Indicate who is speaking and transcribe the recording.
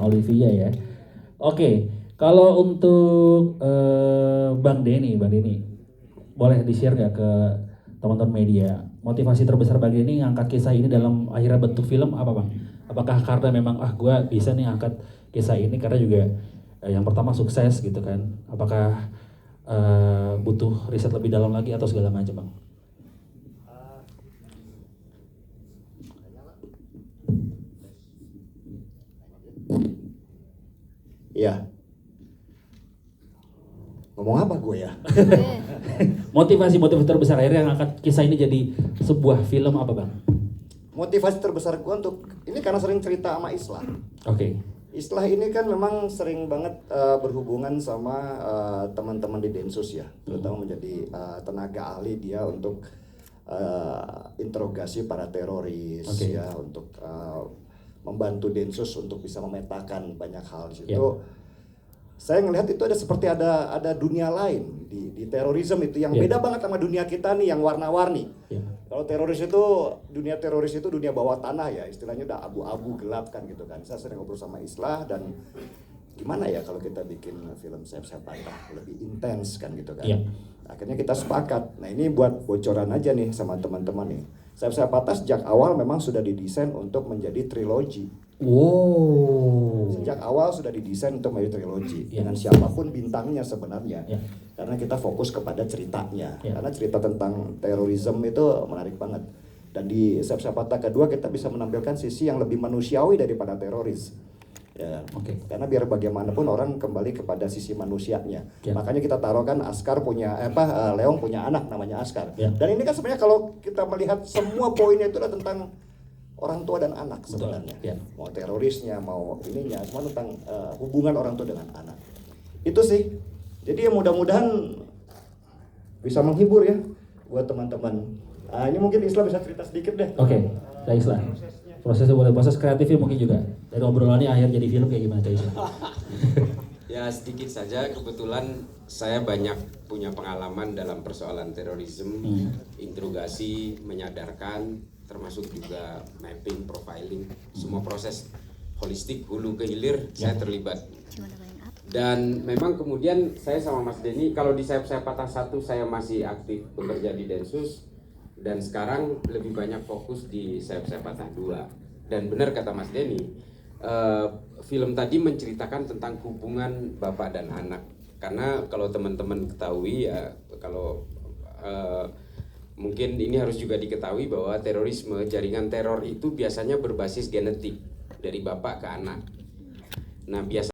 Speaker 1: Olivia ya. Oke, kalau untuk Bang Denny, boleh di-share nggak ke teman-teman media, motivasi terbesar Bang Denny ngangkat kisah ini dalam akhirnya bentuk film apa Bang? Apakah karena memang gue bisa nih angkat kisah ini karena juga yang pertama sukses gitu kan? Apakah butuh riset lebih dalam lagi atau segala macam Bang?
Speaker 2: Iya. Ngomong apa gue ya?
Speaker 1: Motivasi terbesar akhirnya ngangkat kisah ini jadi sebuah film apa Bang?
Speaker 2: Motivasi terbesar gue untuk ini karena sering cerita sama Islah.
Speaker 1: Oke.
Speaker 2: Islah ini kan memang sering banget berhubungan sama teman-teman di Densus ya, terutama menjadi tenaga ahli dia untuk interogasi para teroris ya, untuk membantu Densus untuk bisa memetakan banyak hal di situ. Saya ngelihat itu seperti ada dunia lain di terorisme itu yang beda banget sama dunia kita nih yang warna-warni. Kalau dunia teroris itu dunia bawah tanah ya, istilahnya udah abu-abu gelap kan gitu kan. Saya sering ngobrol sama Islah dan gimana ya kalau kita bikin film Sayap-Sayap Patah lebih intens kan gitu kan. Akhirnya kita sepakat. Nah ini buat bocoran aja nih sama teman-teman nih. Sayap-Sayap Patah sejak awal memang sudah didesain untuk menjadi trilogi. Sejak awal sudah didesain untuk menjadi trilogi dengan siapapun bintangnya sebenarnya. Karena kita fokus kepada ceritanya. Karena cerita tentang terorisme itu menarik banget. Dan di Sayap-Sayap Patah kedua kita bisa menampilkan sisi yang lebih manusiawi daripada teroris. Ya, karena biar bagaimanapun orang kembali kepada sisi manusianya. Makanya kita taruhkan Askar punya Leong punya anak namanya Askar. Dan ini kan sebenarnya kalau kita melihat semua poinnya itu adalah tentang orang tua dan anak sebenarnya. Mau terorisnya, mau ininya, semua tentang hubungan orang tua dengan anak. Itu sih. Jadi ya mudah-mudahan bisa menghibur ya buat teman-teman. Ini mungkin Islah bisa cerita sedikit deh.
Speaker 1: Kak Islah. Prosesnya boleh, proses kreatifnya mungkin juga. Dari obrolannya akhir jadi film kayak gimana Kak Islah?
Speaker 3: Ya sedikit saja, kebetulan saya banyak punya pengalaman dalam persoalan terorisme, interogasi, menyadarkan, termasuk juga mapping, profiling, semua proses holistik hulu ke hilir saya terlibat. Dan memang kemudian saya sama Mas Denny, kalau di Sayap-Sayap Patah 1 saya masih aktif bekerja di Densus, dan sekarang lebih banyak fokus di Sayap-Sayap Patah 2. Dan benar kata Mas Denny, film tadi menceritakan tentang hubungan bapak dan anak. Karena kalau teman-teman ketahui ya, kalau mungkin ini harus juga diketahui bahwa terorisme, jaringan teror itu biasanya berbasis genetik dari bapak ke anak. Nah biasanya